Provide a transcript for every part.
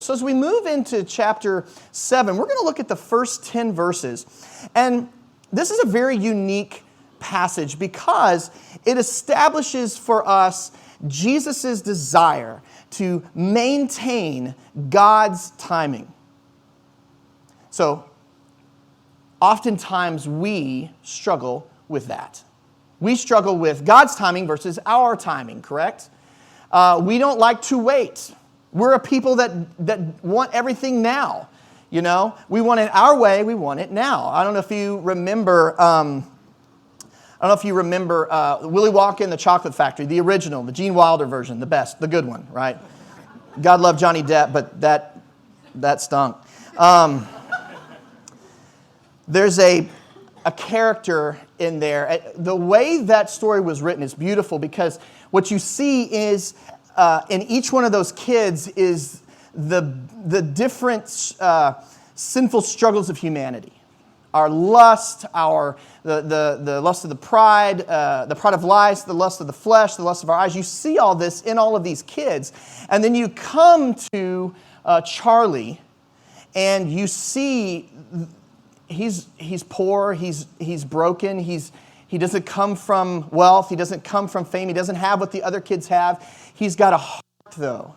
So as we move into chapter 7, we're going to look at the first 10 verses. And this is a very unique passage because it establishes for us Jesus' desire to maintain God's timing. So, oftentimes we struggle with that. We struggle with God's timing versus our timing, correct? We don't like to wait. We're a people that want everything now. You know, we want it our way. We want it now. I don't know if you remember. Willy Wonka and the Chocolate Factory, the original, the Gene Wilder version, the best, the good one, right? God love Johnny Depp, but that stunk. There's a character in there. The way that story was written is beautiful because what you see is in each one of those kids is the different sinful struggles of humanity. Our lust, the lust of the pride of life, the lust of the flesh, the lust of our eyes. You see all this in all of these kids. And then you come to Charlie, and you see he's poor, he's broken, he doesn't come from wealth, he doesn't come from fame, he doesn't have what the other kids have. He's got a heart, though.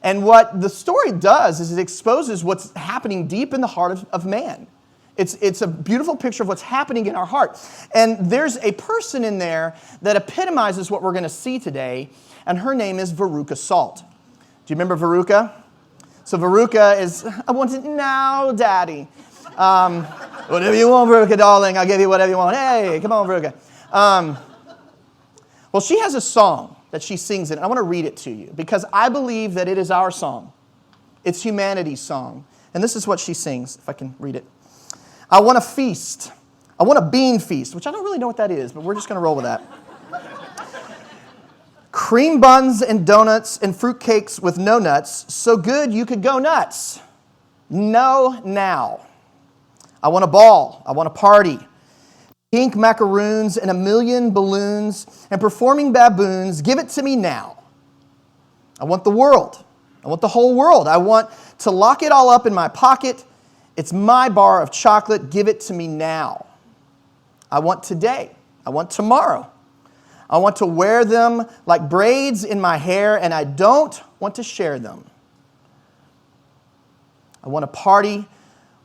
And what the story does is it exposes what's happening deep in the heart of man. It's a beautiful picture of what's happening in our heart. And there's a person in there that epitomizes what we're going to see today, and her name is Veruca Salt. Do you remember Veruca? So Veruca is, I want it now, Daddy. Whatever you want, Veruca, darling, I'll give you whatever you want. Hey, come on, Veruca. Well, she has a song that she sings in. I want to read it to you because I believe that it is our song. It's humanity's song. And this is what she sings, if I can read it. I want a feast. I want a bean feast, which I don't really know what that is, but we're just going to roll with that. Cream buns and donuts and fruitcakes with no nuts, so good you could go nuts. No, now. I want a ball. I want a party. Pink macaroons and a million balloons and performing baboons. Give it to me now. I want the world. I want the whole world. I want to lock it all up in my pocket. It's my bar of chocolate. Give it to me now. I want today. I want tomorrow. I want to wear them like braids in my hair, and I don't want to share them. I want a party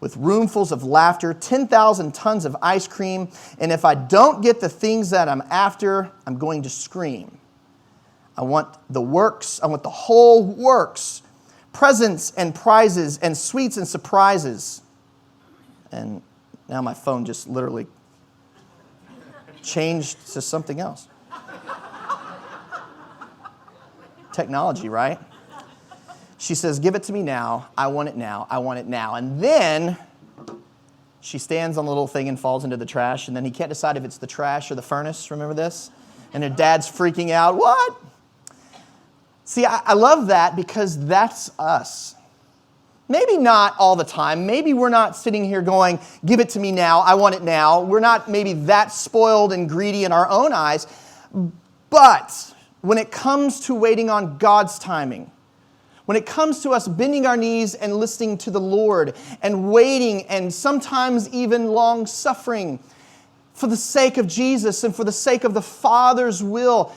with roomfuls of laughter, 10,000 tons of ice cream, and if I don't get the things that I'm after, I'm going to scream. I want the works. I want the whole works. Presents and prizes and sweets and surprises. And now my phone just literally changed to something else. Technology, right? She says, give it to me now. I want it now. I want it now. And then she stands on the little thing and falls into the trash. And then he can't decide if it's the trash or the furnace. Remember this? And her dad's freaking out. What? See, I love that because that's us. Maybe not all the time. Maybe we're not sitting here going, give it to me now. I want it now. We're not maybe that spoiled and greedy in our own eyes. But when it comes to waiting on God's timing, when it comes to us bending our knees and listening to the Lord and waiting and sometimes even long suffering for the sake of Jesus and for the sake of the Father's will,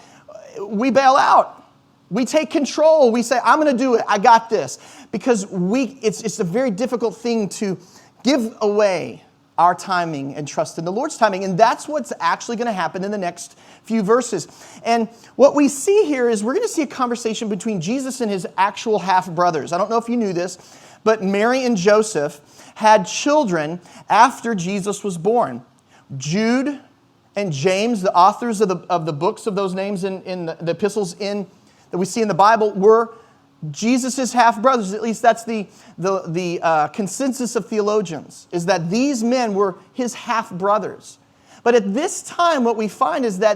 we bail out. We take control. We say, I'm going to do it. I got this. Because it's a very difficult thing to give away our timing and trust in the Lord's timing. And that's what's actually going to happen in the next few verses. And what we see here is we're going to see a conversation between Jesus and his actual half-brothers. I don't know if you knew this, but Mary and Joseph had children after Jesus was born. Jude and James, the authors of the books of those names in the epistles that we see in the Bible, were Jesus' half-brothers. At least that's the consensus of theologians, is that these men were his half-brothers. But at this time, what we find is that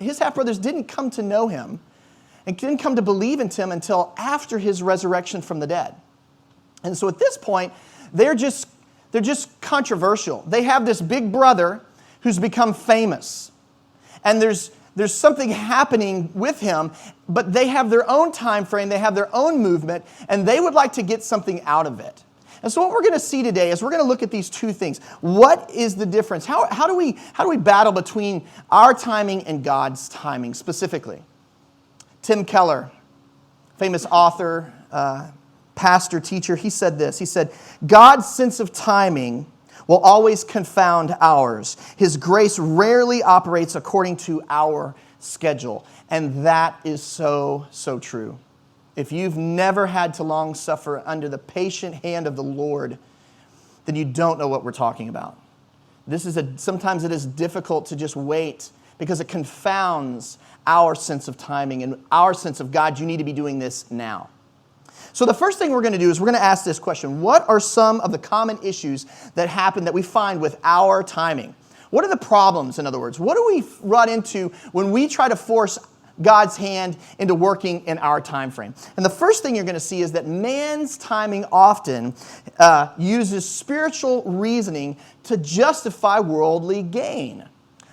his half-brothers didn't come to know him and didn't come to believe in him until after his resurrection from the dead. And so at this point, they're just controversial. They have this big brother who's become famous. And there's There's something happening with him, but they have their own time frame, they have their own movement, and they would like to get something out of it. And so what we're going to see today is we're going to look at these two things. What is the difference? How do we battle between our timing and God's timing specifically? Tim Keller, famous author, pastor, teacher, he said this. He said, God's sense of timing will always confound ours. His grace rarely operates according to our schedule. And that is so, so true. If you've never had to long suffer under the patient hand of the Lord, then you don't know what we're talking about. Sometimes it is difficult to just wait because it confounds our sense of timing and our sense of, God, you need to be doing this now. So the first thing we're going to do is we're going to ask this question. What are some of the common issues that happen that we find with our timing? What are the problems, in other words? What do we run into when we try to force God's hand into working in our time frame? And the first thing you're going to see is that man's timing often uses spiritual reasoning to justify worldly gain.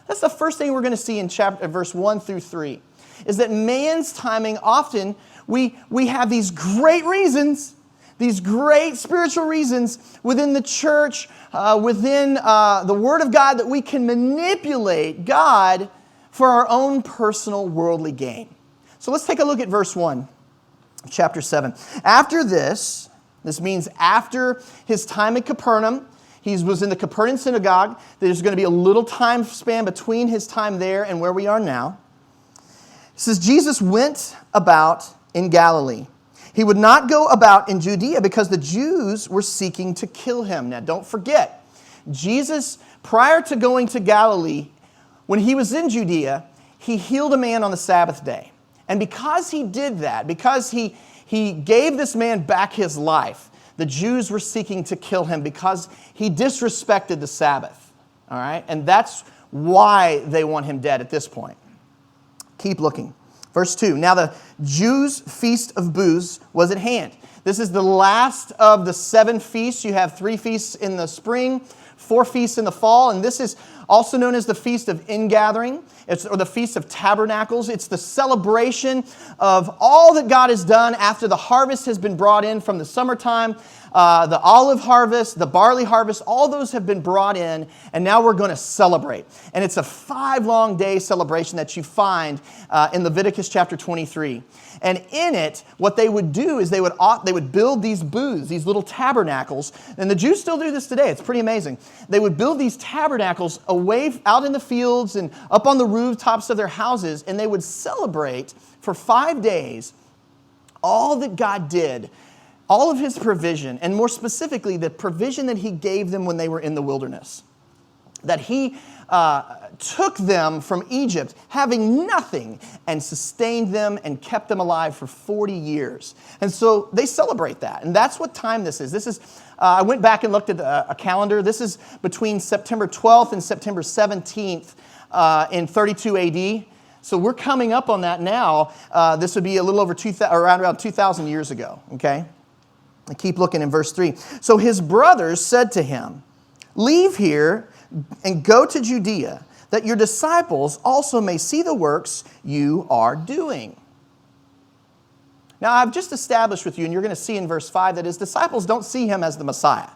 That's the first thing we're going to see in verse 1 through 3, is that man's timing often, we have these great reasons, these great spiritual reasons within the church, within the Word of God, that we can manipulate God for our own personal worldly gain. So let's take a look at verse 1, chapter 7. After this means after his time in Capernaum, he was in the Capernaum synagogue. There's going to be a little time span between his time there and where we are now. It says, Jesus went about in Galilee. He would not go about in Judea because the Jews were seeking to kill him. Now, don't forget, Jesus, prior to going to Galilee, when he was in Judea, he healed a man on the Sabbath day. And because he did that, because he gave this man back his life, the Jews were seeking to kill him because he disrespected the Sabbath. All right? And that's why they want him dead at this point. Keep looking. Verse 2, now the Jews' feast of booths was at hand. This is the last of the 7 feasts. You have 3 feasts in the spring, 4 feasts in the fall, and this is also known as the Feast of Ingathering, or the Feast of Tabernacles. It's the celebration of all that God has done after the harvest has been brought in from the summertime. The olive harvest, the barley harvest, all those have been brought in, and now we're going to celebrate. And it's a 5-long-day celebration that you find in Leviticus chapter 23. And in it, what they would do is they would build these booths, these little tabernacles. And the Jews still do this today. It's pretty amazing. They would build these tabernacles away out in the fields and up on the rooftops of their houses, and they would celebrate for 5 days all that God did, all of his provision, and more specifically, the provision that he gave them when they were in the wilderness. That he took them from Egypt, having nothing, and sustained them and kept them alive for 40 years. And so they celebrate that. And that's what time this is. This is, I went back and looked at a calendar. This is between September 12th and September 17th in 32 AD. So we're coming up on that now. This would be a little over around 2,000 years ago, okay? I keep looking in verse 3. So his brothers said to him, leave here and go to Judea, that your disciples also may see the works you are doing. Now, I've just established with you, and you're going to see in verse 5, that his disciples don't see him as the Messiah.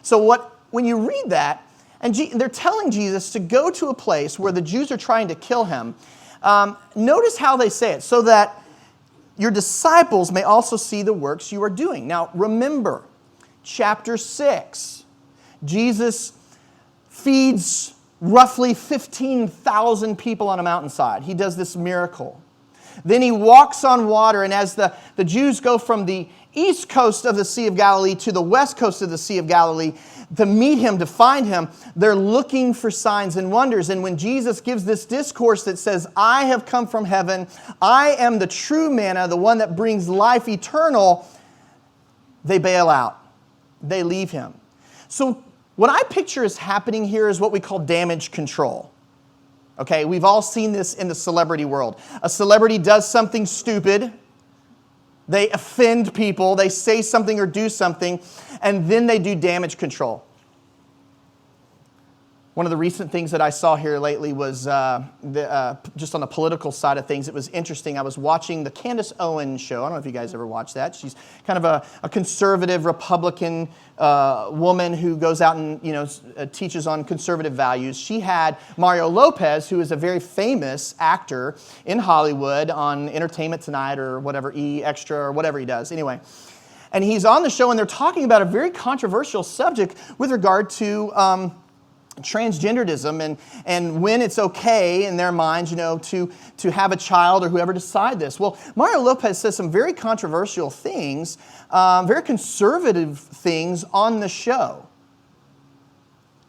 So when you read that, and they're telling Jesus to go to a place where the Jews are trying to kill him, notice how they say it, so that your disciples may also see the works you are doing. Now, remember, chapter 6, Jesus feeds roughly 15,000 people on a mountainside. He does this miracle. Then he walks on water, and as the Jews go from the east coast of the Sea of Galilee to the west coast of the Sea of Galilee to meet him, to find him, they're looking for signs and wonders. And when Jesus gives this discourse that says, I have come from heaven, I am the true manna, the one that brings life eternal, they bail out. They leave him. So what I picture is happening here is what we call damage control. Okay, we've all seen this in the celebrity world. A celebrity does something stupid. They offend people. They say something or do something, and then they do damage control. One of the recent things that I saw here lately was just on the political side of things. It was interesting. I was watching the Candace Owens show. I don't know if you guys ever watched that. She's kind of a conservative Republican woman who goes out and teaches on conservative values. She had Mario Lopez, who is a very famous actor in Hollywood on Entertainment Tonight or whatever, E Extra or whatever he does. Anyway. And he's on the show, and they're talking about a very controversial subject with regard to transgenderism and when it's okay in their minds, to have a child or whoever decide this. Well, Mario Lopez says some very controversial things, very conservative things on the show.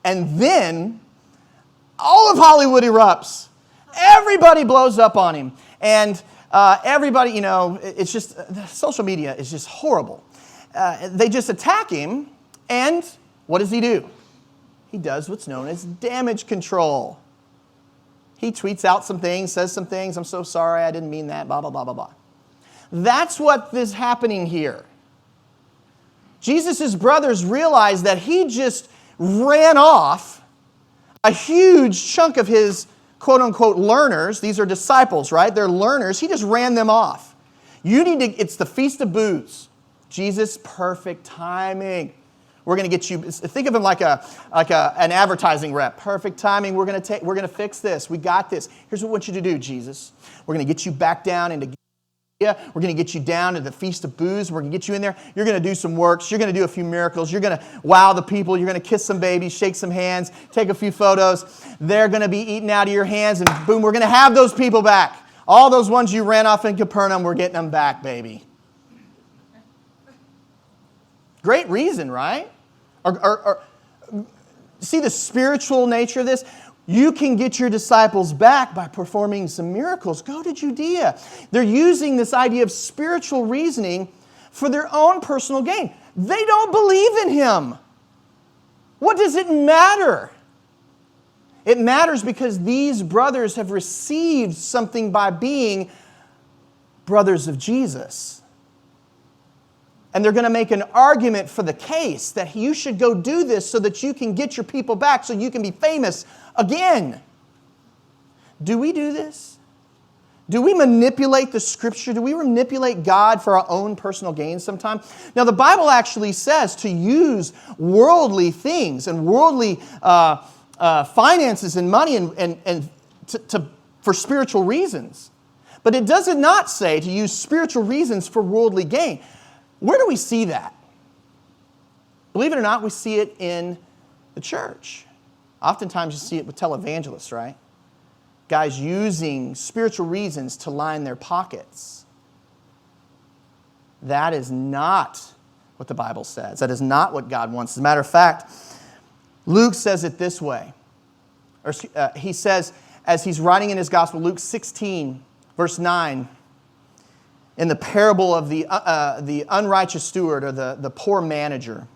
And then all of Hollywood erupts. Everybody blows up on him. And everybody, it's just, social media is just horrible. They just attack him, and what does he do? He does what's known as damage control. He tweets out some things, says some things, I'm so sorry, I didn't mean that, blah, blah, blah, blah, blah. That's what is happening here. Jesus' brothers realized that he just ran off a huge chunk of his quote-unquote learners. These are disciples, right? They're learners. He just ran them off. It's the Feast of Booths. Jesus, perfect timing. We're going to get you, think of him like an advertising rep. Perfect timing. We're going to fix this. We got this. Here's what we want you to do, Jesus. We're going to get you back down into We're going to get you down to the Feast of Booths. We're going to get you in there. You're going to do some works. You're going to do a few miracles. You're going to wow the people. You're going to kiss some babies, shake some hands, take a few photos. They're going to be eaten out of your hands, and boom, we're going to have those people back. All those ones you ran off in Capernaum, we're getting them back, baby. Great reason, right? Or see the spiritual nature of this? You can get your disciples back by performing some miracles. Go to Judea. They're using this idea of spiritual reasoning for their own personal gain. They don't believe in him. What does it matter? It matters because these brothers have received something by being brothers of Jesus. And they're going to make an argument for the case that you should go do this so that you can get your people back, so you can be famous again. Do we do this? Do we manipulate the Scripture? Do we manipulate God for our own personal gain sometimes? Now, the Bible actually says to use worldly things and worldly finances and money for spiritual reasons. But it does not say to use spiritual reasons for worldly gain. Where do we see that? Believe it or not, we see it in the church. Oftentimes you see it with televangelists, right? Guys using spiritual reasons to line their pockets. That is not what the Bible says. That is not what God wants. As a matter of fact, Luke says it this way. He says, as he's writing in his gospel, Luke 16, verse 9, in the parable of the unrighteous steward or the poor manager,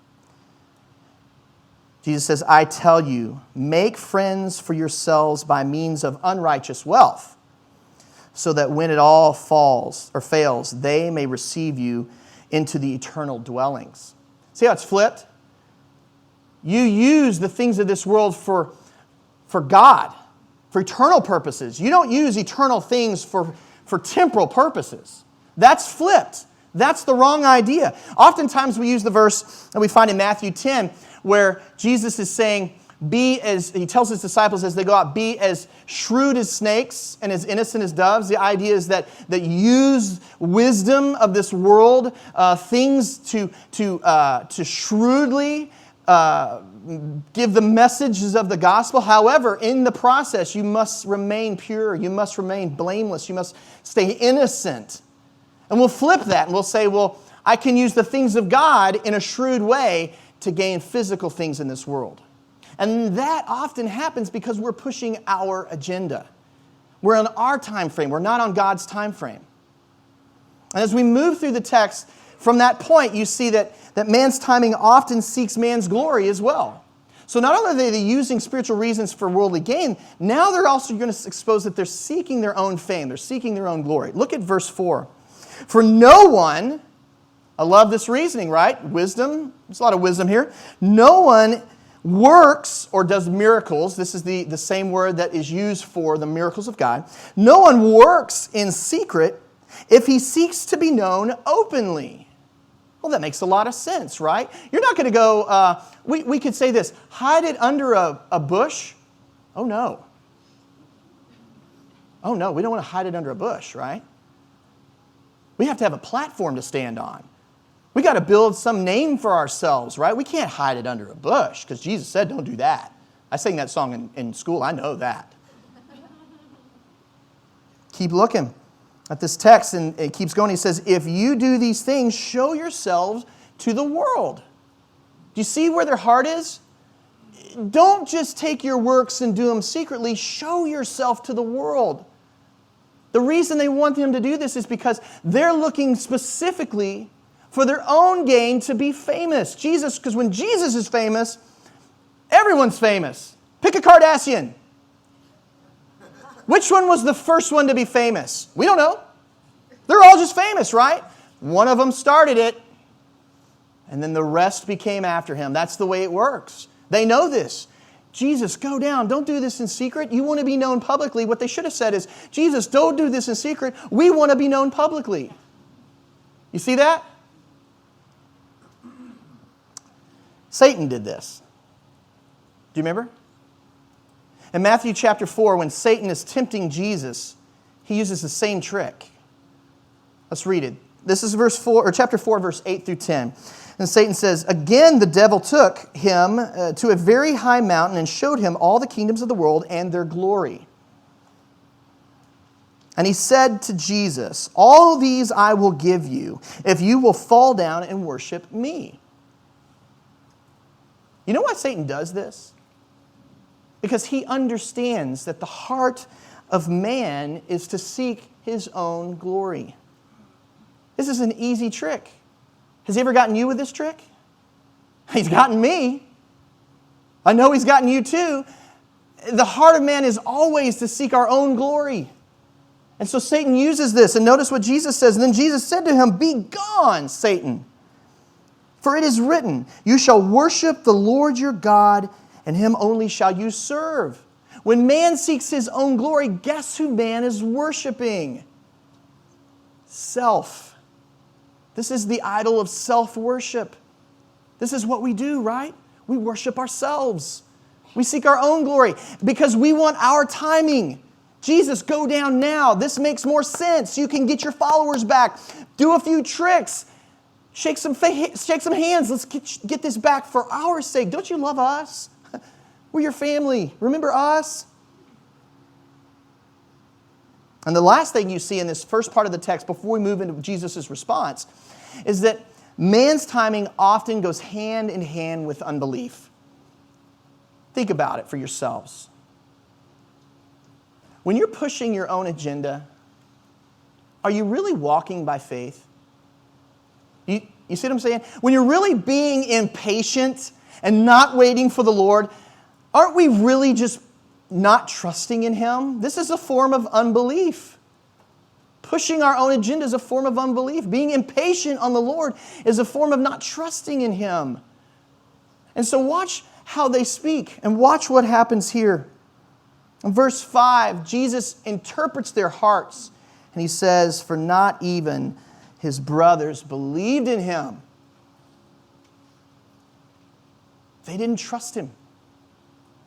Jesus says, I tell you, make friends for yourselves by means of unrighteous wealth, so that when it all falls or fails, they may receive you into the eternal dwellings. See how it's flipped? You use the things of this world for God, for eternal purposes. You don't use eternal things for temporal purposes. That's flipped. That's the wrong idea. Oftentimes we use the verse that we find in Matthew 10 where Jesus is saying, he tells his disciples as they go out, be as shrewd as snakes and as innocent as doves. The idea is that use wisdom of this world, things to shrewdly give the messages of the gospel. However, in the process, you must remain pure. You must remain blameless. You must stay innocent. And we'll flip that and we'll say, well, I can use the things of God in a shrewd way to gain physical things in this world. And that often happens because we're pushing our agenda. We're on our time frame. We're not on God's time frame. And as we move through the text, from that point, you see that man's timing often seeks man's glory as well. So not only are they using spiritual reasons for worldly gain, now they're also going to expose that they're seeking their own fame. They're seeking their own glory. Look at verse 4. For no one, I love this reasoning, right? Wisdom, there's a lot of wisdom here. No one works or does miracles, this is the same word that is used for the miracles of God. No one works in secret if he seeks to be known openly. Well, that makes a lot of sense, right? You're not going to go, we could say this, hide it under a bush. Oh, no. Oh, no, we don't want to hide it under a bush, right? We have to have a platform to stand on. We got to build some name for ourselves, right? We can't hide it under a bush because Jesus said don't do that. I sang that song in school. I know that. Keep looking at this text, and it keeps going. He says, if you do these things, show yourselves to the world. Do you see where their heart is? Don't just take your works and do them secretly. Show yourself to the world. The reason they want them to do this is because they're looking specifically for their own gain to be famous. Because when Jesus is famous, everyone's famous. Pick a Kardashian. Which one was the first one to be famous? We don't know. They're all just famous, right? One of them started it, and then the rest became after him. That's the way it works. They know this. Jesus, go down. Don't do this in secret. You want to be known publicly. What they should have said is, Jesus, don't do this in secret. We want to be known publicly. You see that? Satan did this. Do you remember? In Matthew chapter 4, when Satan is tempting Jesus, he uses the same trick. Let's read it. This is chapter 4, verse 8 through 10. And Satan says, again the devil took him to a very high mountain and showed him all the kingdoms of the world and their glory. And he said to Jesus, all these I will give you if you will fall down and worship me. You know why Satan does this? Because he understands that the heart of man is to seek his own glory. This is an easy trick. Has he ever gotten you with this trick? He's gotten me. I know he's gotten you too. The heart of man is always to seek our own glory. And so Satan uses this. And notice what Jesus says. And then Jesus said to him, be gone, Satan. For it is written, you shall worship the Lord your God, and him only shall you serve. When man seeks his own glory, guess who man is worshiping? Self. This is the idol of self-worship. This is what we do, right? We worship ourselves. We seek our own glory because we want our timing. Jesus, go down now. This makes more sense. You can get your followers back. Do a few tricks. Shake some hands. Let's get this back for our sake. Don't you love us? We're your family. Remember us? And the last thing you see in this first part of the text before we move into Jesus' response is that man's timing often goes hand in hand with unbelief. Think about it for yourselves. When you're pushing your own agenda, are you really walking by faith? You see what I'm saying? When you're really being impatient and not waiting for the Lord, aren't we really just not trusting in Him? This is a form of unbelief. Pushing our own agenda is a form of unbelief. Being impatient on the Lord is a form of not trusting in Him. And so watch how they speak and watch what happens here. In verse 5, Jesus interprets their hearts and He says, for not even His brothers believed in Him. They didn't trust Him.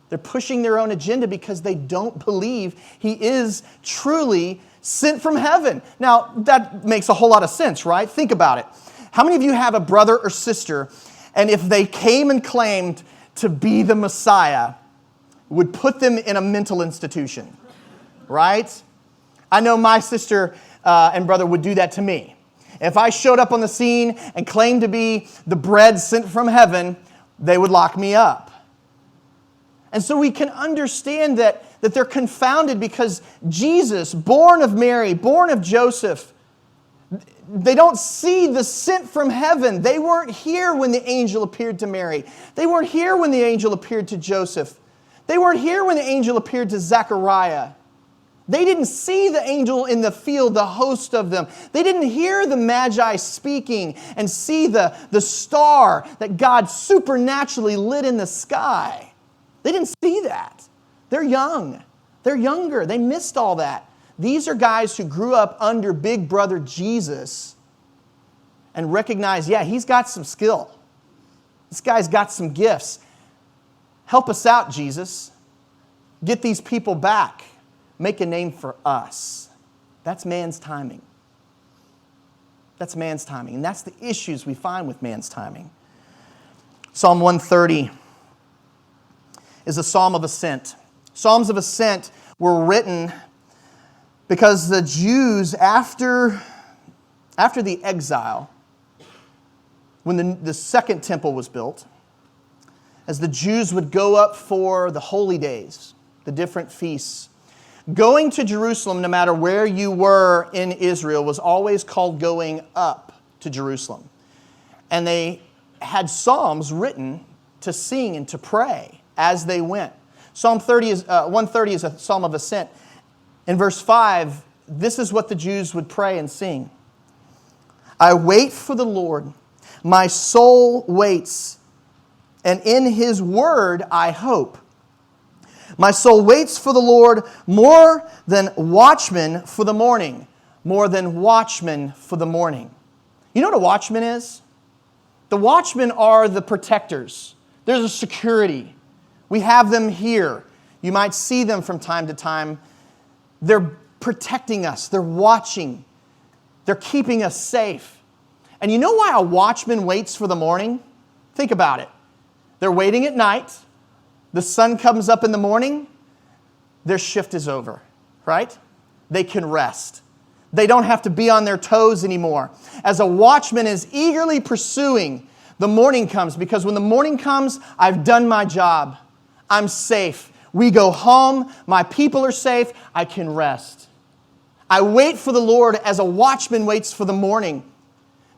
They're pushing their own agenda because they don't believe He is truly sent from heaven. Now, that makes a whole lot of sense, right? Think about it. How many of you have a brother or sister, and if they came and claimed to be the Messiah, would put them in a mental institution, right? I know my sister and brother would do that to me. If I showed up on the scene and claimed to be the bread sent from heaven, they would lock me up. And so we can understand that they're confounded because Jesus, born of Mary, born of Joseph, they don't see the sent from heaven. They weren't here when the angel appeared to Mary. They weren't here when the angel appeared to Joseph. They weren't here when the angel appeared to Zechariah. They didn't see the angel in the field, the host of them. They didn't hear the Magi speaking and see the star that God supernaturally lit in the sky. They didn't see that. They're young. They're younger. They missed all that. These are guys who grew up under Big Brother Jesus and recognized, yeah, he's got some skill. This guy's got some gifts. Help us out, Jesus. Get these people back. Make a name for us. That's man's timing. That's man's timing. And that's the issues we find with man's timing. Psalm 130 is a psalm of ascent. Psalms of ascent were written because the Jews, after the exile, when the second temple was built, as the Jews would go up for the holy days, the different feasts, going to Jerusalem, no matter where you were in Israel, was always called going up to Jerusalem. And they had psalms written to sing and to pray as they went. Psalm 130 is a psalm of ascent. In verse 5, this is what the Jews would pray and sing. I wait for the Lord. My soul waits, and in His word I hope. My soul waits for the Lord more than watchmen for the morning. More than watchmen for the morning. You know what a watchman is? The watchmen are the protectors. There's a security. We have them here. You might see them from time to time. They're protecting us. They're watching. They're keeping us safe. And you know why a watchman waits for the morning? Think about it. They're waiting at night. The sun comes up in the morning, their shift is over, right? They can rest. They don't have to be on their toes anymore. As a watchman is eagerly pursuing, the morning comes, because when the morning comes, I've done my job. I'm safe. We go home. My people are safe. I can rest. I wait for the Lord as a watchman waits for the morning.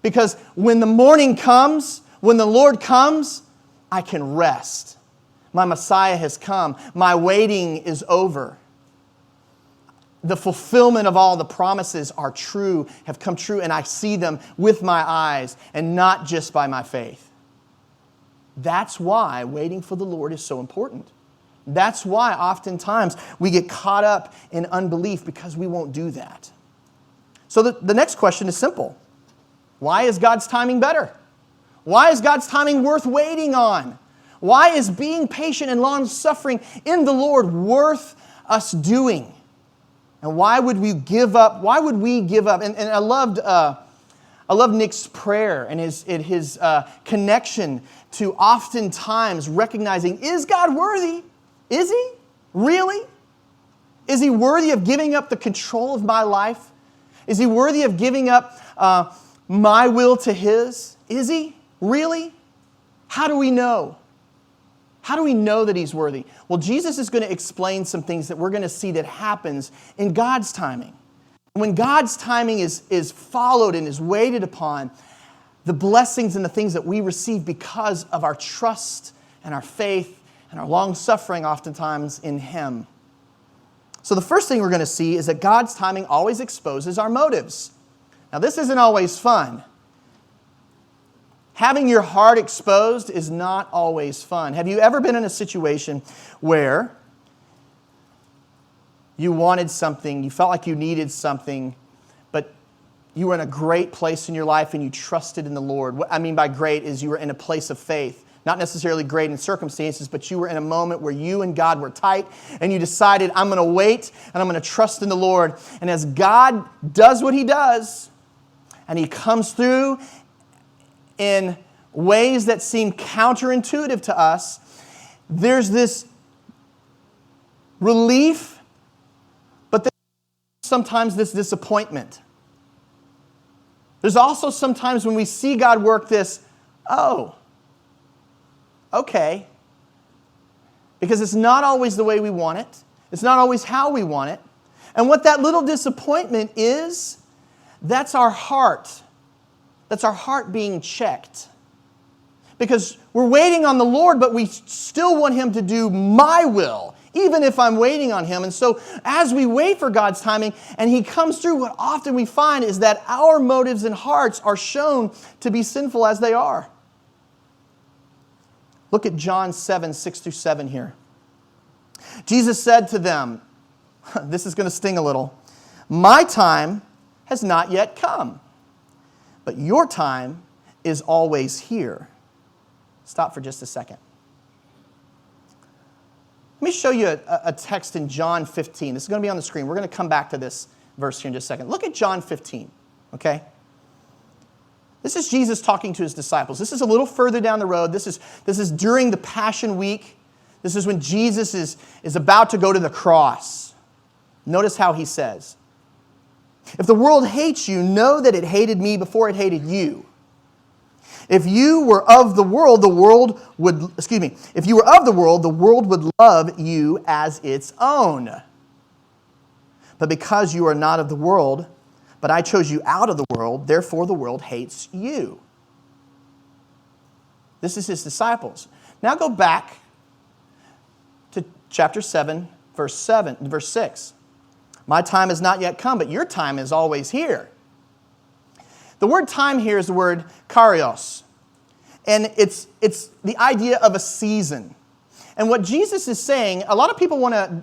Because when the morning comes, when the Lord comes, I can rest. My Messiah has come. My waiting is over. The fulfillment of all the promises are true, have come true, and I see them with my eyes and not just by my faith. That's why waiting for the Lord is so important. That's why oftentimes we get caught up in unbelief, because we won't do that. So the next question is simple. Why is God's timing better? Why is God's timing worth waiting on? Why is being patient and long-suffering in the Lord worth us doing? And why would we give up? Why would we give up? And I loved Nick's prayer and his connection to oftentimes recognizing, is God worthy? Is He? Really? Is He worthy of giving up the control of my life? Is He worthy of giving up my will to His? Is He? Really? How do we know? How do we know that He's worthy? Well, Jesus is going to explain some things that we're going to see that happens in God's timing. When God's timing is followed and is waited upon, the blessings and the things that we receive because of our trust and our faith and our long-suffering oftentimes in Him. So the first thing we're going to see is that God's timing always exposes our motives. Now, this isn't always fun. Having your heart exposed is not always fun. Have you ever been in a situation where you wanted something, you felt like you needed something, but you were in a great place in your life and you trusted in the Lord? What I mean by great is you were in a place of faith. Not necessarily great in circumstances, but you were in a moment where you and God were tight and you decided, I'm going to wait and I'm going to trust in the Lord. And as God does what He does, and He comes through in ways that seem counterintuitive to us, there's this relief, but there's sometimes this disappointment. There's also sometimes when we see God work this, oh, okay. Because it's not always the way we want it. It's not always how we want it. And what that little disappointment is, that's our heart. That's our heart being checked. Because we're waiting on the Lord, but we still want Him to do my will even if I'm waiting on him. And so as we wait for God's timing and he comes through, what often we find is that our motives and hearts are shown to be sinful as they are. Look at John 7, 6 through 7 here. Jesus said to them, this is going to sting a little, "My time has not yet come, but your time is always here." Stop for just a second. Let me show you a text in John 15. This is going to be on the screen. We're going to come back to this verse here in just a second. Look at John 15, okay? This is Jesus talking to his disciples. This is a little further down the road. This is during the Passion Week. This is when Jesus is about to go to the cross. Notice how he says, "If the world hates you, know that it hated me before it hated you. If you were of the world, the world would, if you were of the world would love you as its own. But because you are not of the world, but I chose you out of the world, therefore the world hates you." This is his disciples. Now go back to chapter 7, verse 6. "My time has not yet come, but your time is always here." The word time here is the word kairos. And it's the idea of a season. And what Jesus is saying, a lot of people want to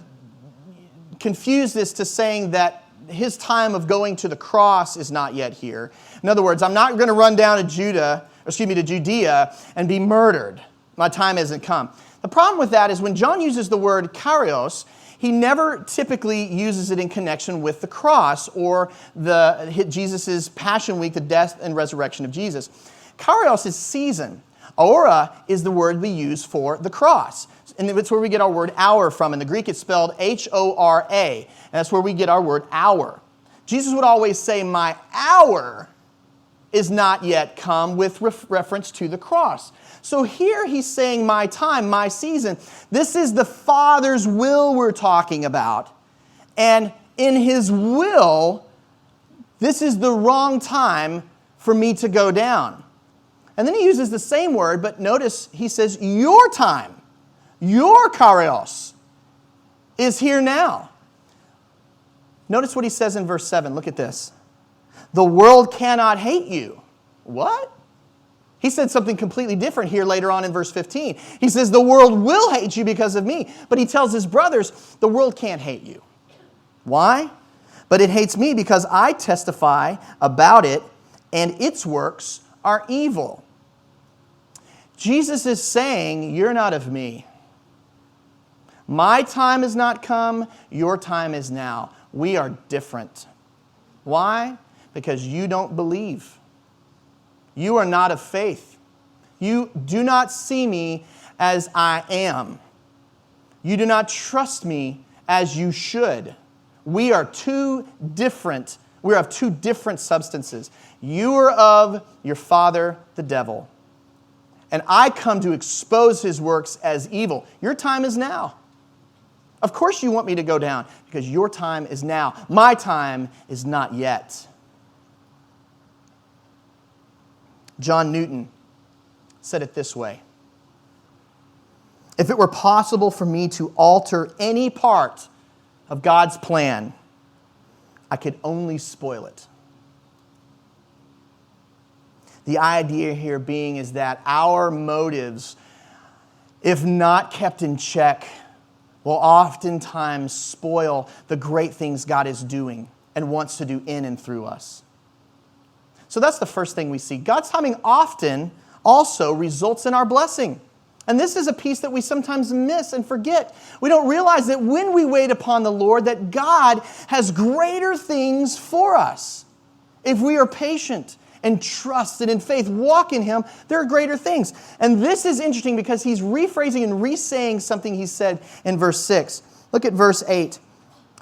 confuse this to saying that his time of going to the cross is not yet here. In other words, I'm not going to run down to Judea and be murdered. My time hasn't come. The problem with that is when John uses the word kairos, he never typically uses it in connection with the cross or Jesus' Passion Week, the death and resurrection of Jesus. Kairos is season. Ora is the word we use for the cross. And it's where we get our word hour from. In the Greek, it's spelled H-O-R-A. And that's where we get our word hour. Jesus would always say, "My hour is not yet come," with reference to the cross. So here he's saying, "My time, my season." This is the Father's will we're talking about. And in his will, this is the wrong time for me to go down. And then he uses the same word, but notice he says, "Your time, your kairos, is here now." Notice what he says in verse 7. Look at this. "The world cannot hate you." What? He said something completely different here later on in verse 15. He says, "The world will hate you because of me." But he tells his brothers, the world can't hate you. Why? "But it hates me because I testify about it, and its works are evil." Jesus is saying, you're not of me. My time has not come, your time is now. We are different. Why? Because you don't believe. You are not of faith. You do not see me as I am. You do not trust me as you should. We are two different. We're of two different substances. You are of your father, the devil. And I come to expose his works as evil. Your time is now. Of course you want me to go down because your time is now. My time is not yet. John Newton said it this way: "If it were possible for me to alter any part of God's plan, I could only spoil it." The idea here being is that our motives, if not kept in check, will oftentimes spoil the great things God is doing and wants to do in and through us. So that's the first thing we see. God's timing often also results in our blessing. And this is a piece that we sometimes miss and forget. We don't realize that when we wait upon the Lord, that God has greater things for us. If we are patient and trust and in faith walk in Him, there are greater things. And this is interesting because he's rephrasing and re-saying something he said in verse 6. Look at verse 8.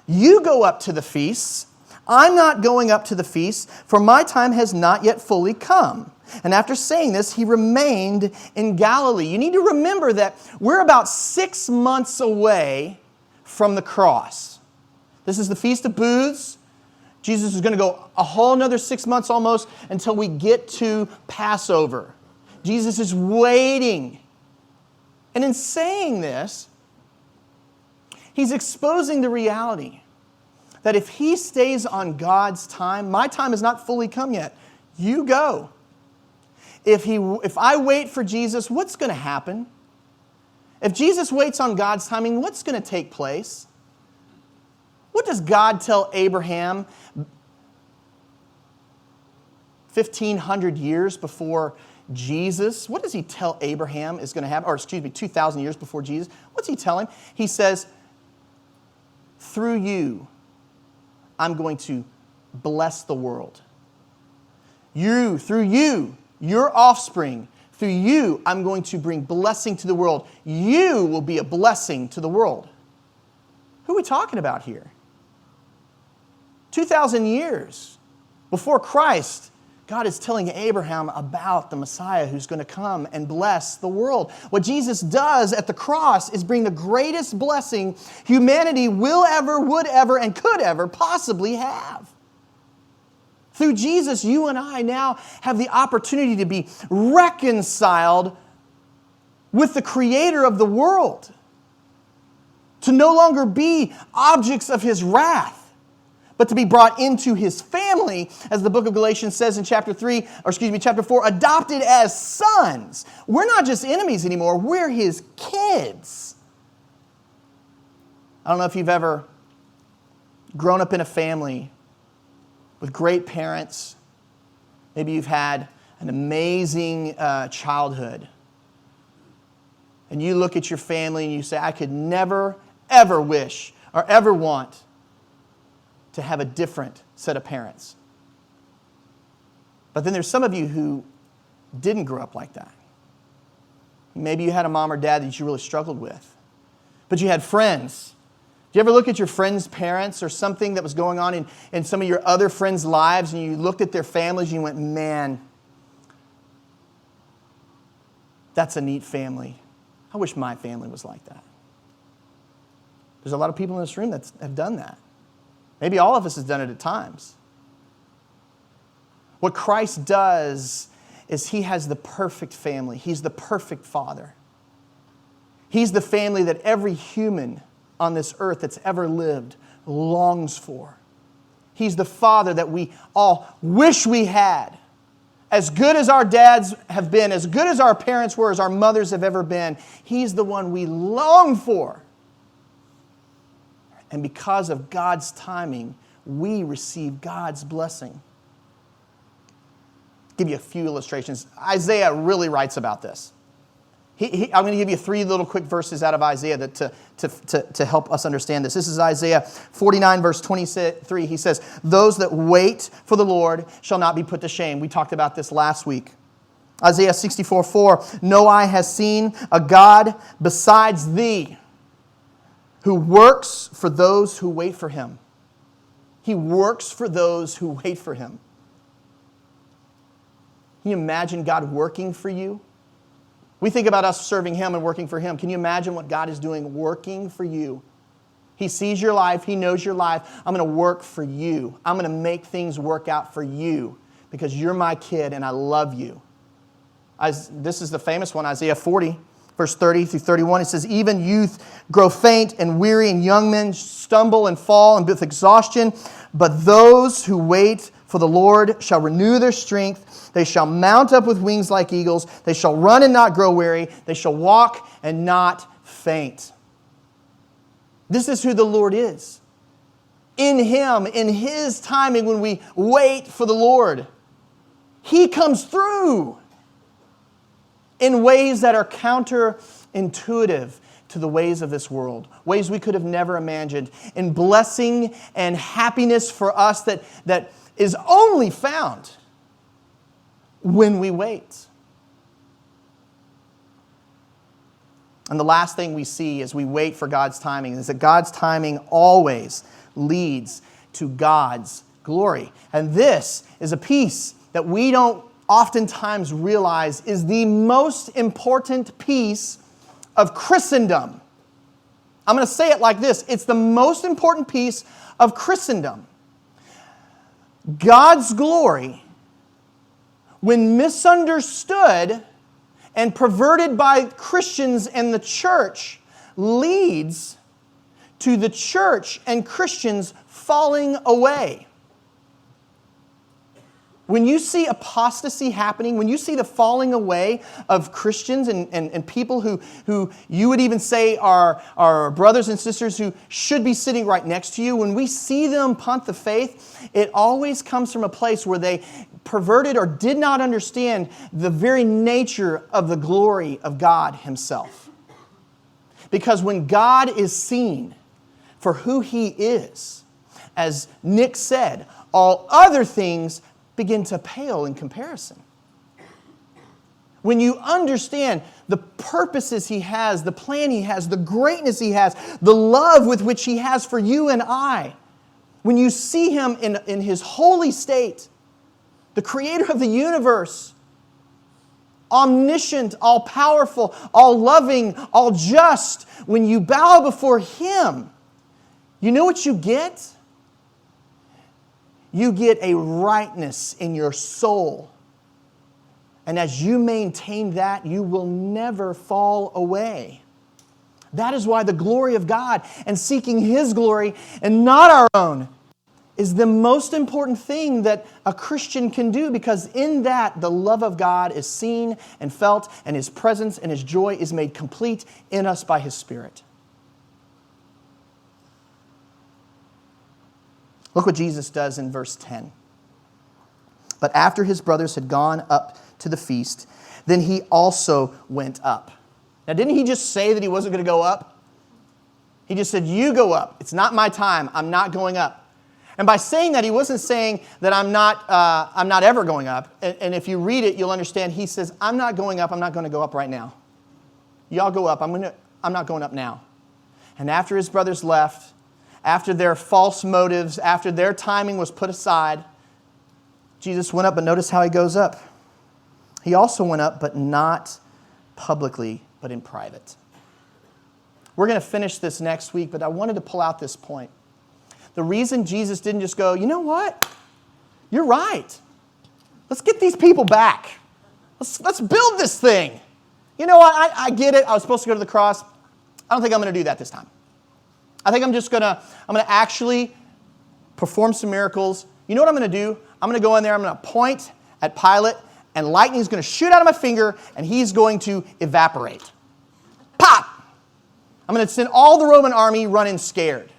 "You go up to the feasts. I'm not going up to the feasts, for my time has not yet fully come." And after saying this, he remained in Galilee. You need to remember that we're about 6 months away from the cross. This is the Feast of Booths. Jesus is going to go a whole another 6 months almost until we get to Passover. Jesus is waiting. And in saying this, He's exposing the reality that if he stays on God's time, my time has not fully come yet. You go. If I wait for Jesus, what's going to happen? If Jesus waits on God's timing, what's going to take place? What does God tell Abraham 1,500 years before Jesus? What does he tell Abraham is going to happen? Or 2,000 years before Jesus. What's he tell him? He says, through you, I'm going to bless the world. Through you, your offspring, through you, I'm going to bring blessing to the world. You will be a blessing to the world. Who are we talking about here? 2,000 years before Christ, God is telling Abraham about the Messiah who's going to come and bless the world. What Jesus does at the cross is bring the greatest blessing humanity will ever, would ever, and could ever possibly have. Through Jesus, you and I now have the opportunity to be reconciled with the Creator of the world. To no longer be objects of His wrath, but to be brought into His family, as the book of Galatians says in chapter 4, adopted as sons. We're not just enemies anymore, we're His kids. I don't know if you've ever grown up in a family with great parents. Maybe you've had an amazing childhood. And you look at your family and you say, I could never, ever wish or ever want to have a different set of parents. But then there's some of you who didn't grow up like that. Maybe you had a mom or dad that you really struggled with. But you had friends. Do you ever look at your friends' parents or something that was going on in some of your other friends' lives, and you looked at their families and you went, man, that's a neat family. I wish my family was like that. There's a lot of people in this room that have done that. Maybe all of us has done it at times. What Christ does is He has the perfect family. He's the perfect Father. He's the family that every human on this earth that's ever lived longs for. He's the Father that we all wish we had. As good as our dads have been, as good as our parents were, as our mothers have ever been, He's the one we long for. And because of God's timing, we receive God's blessing. I'll give you a few illustrations. Isaiah really writes about this. I'm going to give you 3 little quick verses out of Isaiah to help us understand this. This is Isaiah 49, verse 23. He says, those that wait for the Lord shall not be put to shame. We talked about this last week. Isaiah 64:4, no eye has seen a God besides thee, who works for those who wait for Him. He works for those who wait for Him. Can you imagine God working for you? We think about us serving Him and working for Him. Can you imagine what God is doing working for you? He sees your life. He knows your life. I'm going to work for you. I'm going to make things work out for you because you're my kid and I love you. This is the famous one, Isaiah 40. Verse 30 through 31, it says, even youth grow faint and weary, and young men stumble and fall and with exhaustion. But those who wait for the Lord shall renew their strength. They shall mount up with wings like eagles. They shall run and not grow weary. They shall walk and not faint. This is who the Lord is. In Him, in His timing, when we wait for the Lord, He comes through in ways that are counterintuitive to the ways of this world, ways we could have never imagined, in blessing and happiness for us that is only found when we wait. And the last thing we see as we wait for God's timing is that God's timing always leads to God's glory. And this is a piece that we don't oftentimes realize is the most important piece of Christendom. I'm going to say it like this. It's the most important piece of Christendom. God's glory, when misunderstood and perverted by Christians and the church, leads to the church and Christians falling away. When you see apostasy happening, when you see the falling away of Christians and people who you would even say are brothers and sisters who should be sitting right next to you, when we see them punt the faith, it always comes from a place where they perverted or did not understand the very nature of the glory of God Himself. Because when God is seen for who He is, as Nick said, all other things begin to pale in comparison. When you understand the purposes He has, the plan He has, the greatness He has, the love with which He has for you and I, when you see Him in His holy state, the Creator of the universe, omniscient, all-powerful, all-loving, all-just, when you bow before Him, you know what you get? You get a rightness in your soul. And as you maintain that, you will never fall away. That is why the glory of God and seeking His glory and not our own is the most important thing that a Christian can do, because in that the love of God is seen and felt, and His presence and His joy is made complete in us by His Spirit. Look what Jesus does in verse 10. But after His brothers had gone up to the feast, then He also went up. Now, didn't He just say that He wasn't going to go up? He just said, you go up. It's not my time. I'm not going up. And by saying that, He wasn't saying that I'm not ever going up. And if you read it, you'll understand He says, I'm not going up. I'm not going to go up right now. Y'all go up. I'm not going up now. And after His brothers left, after their false motives, after their timing was put aside, Jesus went up, but notice how He goes up. He also went up, but not publicly, but in private. We're going to finish this next week, but I wanted to pull out this point. The reason Jesus didn't just go, you know what? You're right. Let's get these people back. Let's build this thing. You know what? I get it. I was supposed to go to the cross. I don't think I'm going to do that this time. I think I'm going to actually perform some miracles. You know what I'm going to do? I'm going to go in there, I'm going to point at Pilate, and lightning is going to shoot out of my finger, and he's going to evaporate. Pop! I'm going to send all the Roman army running scared.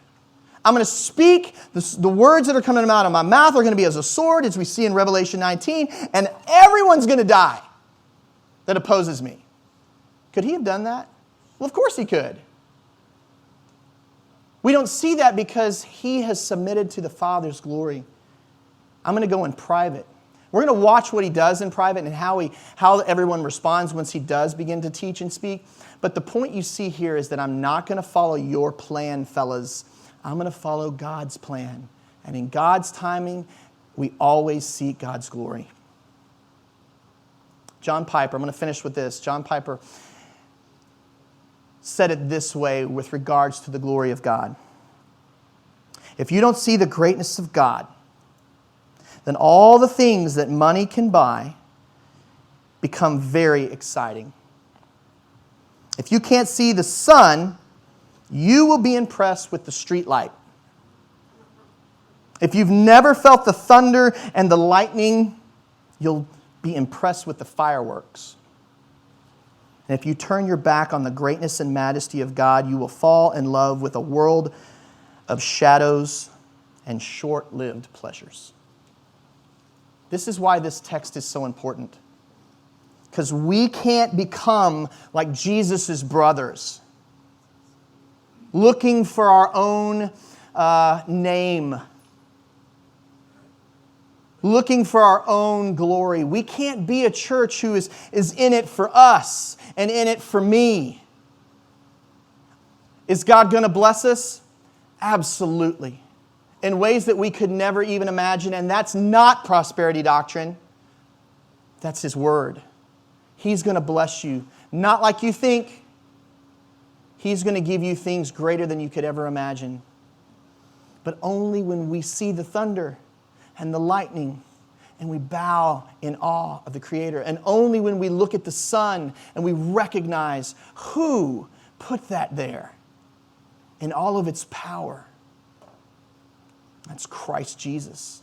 I'm going to speak, the words that are coming out of my mouth are going to be as a sword, as we see in Revelation 19, and everyone's going to die that opposes me. Could He have done that? Well, of course He could. We don't see that because He has submitted to the Father's glory. I'm going to go in private. We're going to watch what He does in private and how everyone responds once He does begin to teach and speak. But the point you see here is that I'm not going to follow your plan, fellas. I'm going to follow God's plan. And in God's timing, we always seek God's glory. John Piper, I'm going to finish with this. John Piper said it this way with regards to the glory of God. If you don't see the greatness of God, then all the things that money can buy become very exciting. If you can't see the sun, you will be impressed with the street light. If you've never felt the thunder and the lightning, you'll be impressed with the fireworks. And if you turn your back on the greatness and majesty of God, you will fall in love with a world of shadows and short-lived pleasures. This is why this text is so important. Because we can't become like Jesus' brothers, looking for our own name, looking for our own glory. We can't be a church who is in it for us and in it for me. Is God going to bless us? Absolutely. In ways that we could never even imagine. And that's not prosperity doctrine. That's His word. He's going to bless you. Not like you think. He's going to give you things greater than you could ever imagine. But only when we see the thunder and the lightning and we bow in awe of the Creator. And only when we look at the sun and we recognize who put that there. in all of its power. That's Christ Jesus.